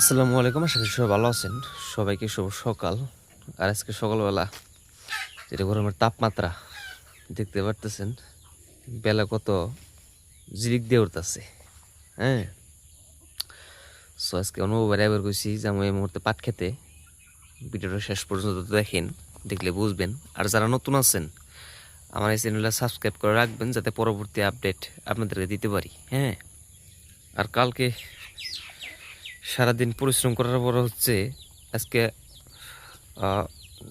আসসালামু আলাইকুম, আশা করি সবাই ভালো আছেন। সবাইকে শুভ সকাল। আর আজকে সকালবেলা যেটা গরমের তাপমাত্রা দেখতে পারতেছেন, বেলা কত জিরিক দিয়ে উঠতেছে। হ্যাঁ, সো আজকে অনুভব এবার কইছি যে আমি এই মুহূর্তে পাট খেতে। ভিডিওটা শেষ পর্যন্ত দেখেন, দেখলে বুঝবেন। আর যারা নতুন আছেন আমার এই চ্যানেলটা সাবস্ক্রাইব করে রাখবেন, যাতে পরবর্তী আপডেট আপনাদেরকে দিতে পারি। হ্যাঁ, আর কালকে সারাদিন পরিশ্রম করার পর হচ্ছে আজকে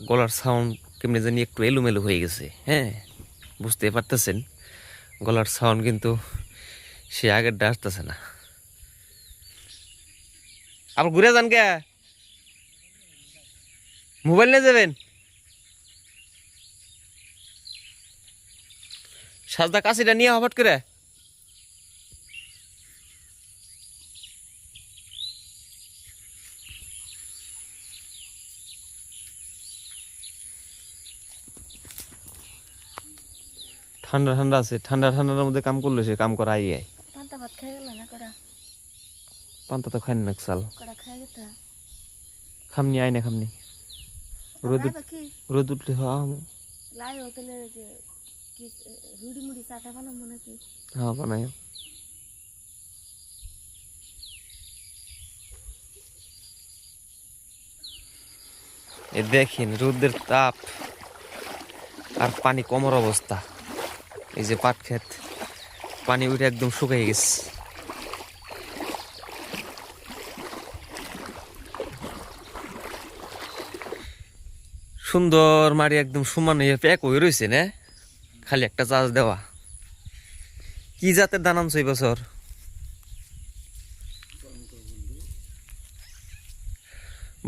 গলার সাউন্ড কেমনি জানি একটু এলোমেলো হয়ে গেছে। হ্যাঁ, বুঝতে পারতেছেন, গলার সাউন্ড কিন্তু সে আগেরটা আসতেছে না। আবার ঘুরে যান কে, মোবাইল নিয়ে যাবেন? সাজদা কাশিটা নিয়ে হঠাৎ করে ঠান্ডা ঠান্ডা আছে, ঠান্ডা ঠান্ডার মধ্যে কাম করলে সে কাম করা আই। পান্তা ভাত খাই গেল না করা পান্তা তো খাই না সাল করা খাই গেতা খামনি আই না খামনি রোদ বাকি রোদ উঠলে লাই হোটেলে যে কি রুড়ি মুড়ি চাটা বানাবো নাকি হ্যাঁ বানাই। এ দেখেন রোদের তাপ আর পানি কমর অবস্থা। এই যে পাট ক্ষেত, পানি উঠে একদম শুকিয়ে গেছে। সুন্দর মাটি একদম সমান হয়ে প্যাক হয়ে রয়েছে না, খালি একটা চাষ দেওয়া। কি জাতের ধান আনছো এই বছর?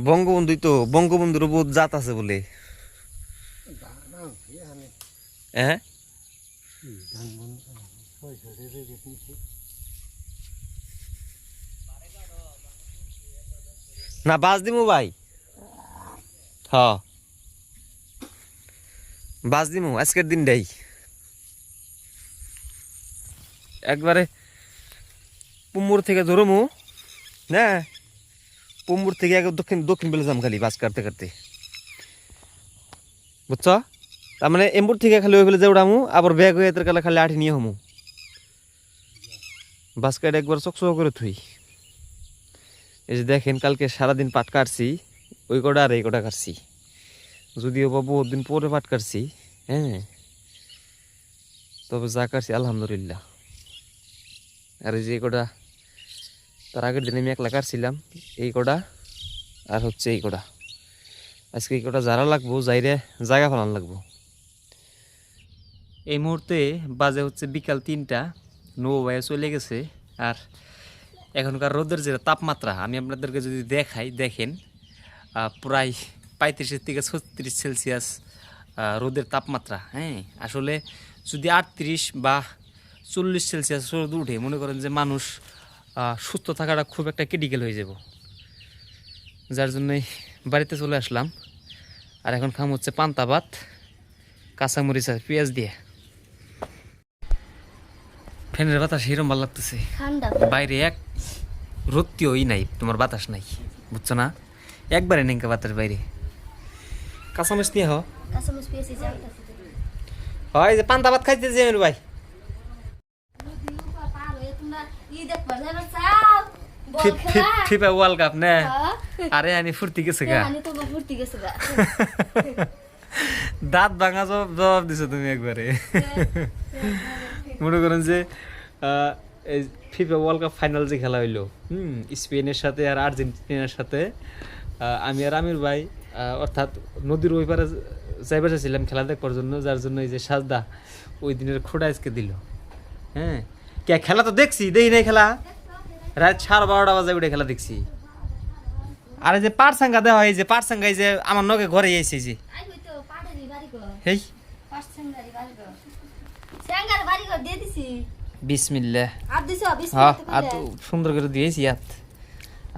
বঙ্গবন্ধুই তো, বঙ্গবন্ধুর বহুত জাত আছে বলে। হ্যাঁ, না বাস দিমু ভাই। হ, বাস দিমু আজকের দিনটাই একবারে পুমুর থেকে ধরমু না, পুমুর থেকে এক দক্ষিণ দক্ষিণ বেলে যাম খালি বাস কাটতে কাটতে, বুঝছ? তার মানে এম্বুর থেকে খালি ওই বেলে যে উড়ামু, আবার ব্যাগ হয়ে এদের কালে খালি আঠি নিয়ে হমু। বাস কাটে একবার চকচক করে থুই। এই যে দেখেন কালকে সারাদিন পাট কাটছি, ওই কটা আর এই কটা কাটছি, যদিও বা বহুত দিন পরে পাট কাটছি। হ্যাঁ, তবে যা কাটছি আলহামদুলিল্লাহ। আর এই যে কটা তার আগের দিনে আমি একলা কাটছিলাম, এই কটা আর হচ্ছে এই কটা। আজকে এই কটা যারা লাগবো যাইরে জায়গা ফেলান লাগবো। এই মুহূর্তে বাজে হচ্ছে বিকাল 3টা, নৌ ভাইয়া চলে গেছে। আর এখনকার রোদের যে তাপমাত্রা আমি আপনাদেরকে যদি দেখাই, দেখেন প্রায় 35 থেকে 36 সেলসিয়াস রোদের তাপমাত্রা। হ্যাঁ, আসলে যদি 38 বা 40 সেলসিয়াস রোদ উঠে, মনে করেন যে মানুষ সুস্থ থাকাটা খুব একটা ক্রিটিক্যাল হয়ে যাব। যার জন্যই বাড়িতে চলে আসলাম। আর এখন খাম হচ্ছে পান্তা ভাত, কাঁচামরিচ আর পেঁয়াজ দিয়ে। ফ্যানের বাতাস সেরকম ভালো লাগতেছে, বাইরে এক রত্তিওই নাই, তোমার বাতাস নাই, বুঝছো না? একবারে নেঙ্কা বাতাস বাইরে। কাঁচামরিচ নিয়ে কাঁচামরিচ পেয়েছি জানতাছি হয় যে পান্তা ভাত খাইতে যে ভাই। ফিফা ওয়ার্ল্ড কাপ না, আরে আনি ফুর্তি গেছে গা, দাঁত ভাঙা জবাব দিছো তুমি একবারে। মনে করেন যে এই ফিফা ওয়ার্ল্ড কাপ ফাইনাল যে খেলা হইলো স্পেনের সাথে আর আর্জেন্টিনার সাথে, আমি আর আমির ভাই অর্থাৎ নদীর ওই পারে যাইবার চাইছিলাম খেলা দেখবার জন্য, যার জন্য এই যে সাজদা ওই দিনের খোটা আজকে দিল। হ্যাঁ, কে খেলা তো দেখছি, দেখি নাই খেলা, রাত 12:30 বাজে উঠে খেলা দেখছি। আর এই যে পাটসাঙ্গা দেওয়া হয়, এই যে পাটসাঙ্গা এই যে আমার নগে ঘরে এসে যে হেই বিসমিল্লাহ, আর তো সুন্দর করে দিয়েছি হাত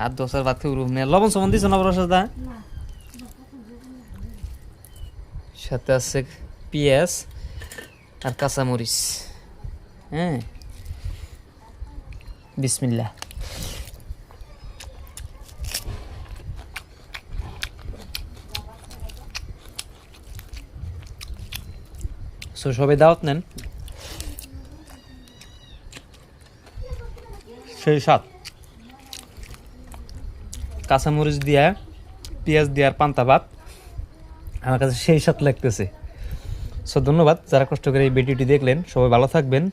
আর 10 ভাত খেয়ে রুম নেই। লবণ সমন দিছ না বড় সাদা, সাথে আছে পেঁয়াজ আর কাঁচামরিচ। হ্যাঁ, বিসমিল্লাহ। সো সবাই দাওয়াত নেন। সেই স্বাদ, কাঁচামরিচ দিয়া পেঁয়াজ দেওয়ার পান্তা ভাত আমার কাছে সেই স্বাদ লাগতেছে। সো ধন্যবাদ যারা কষ্ট করে এই ভিডিওটি দেখলেন, সবাই ভালো থাকবেন।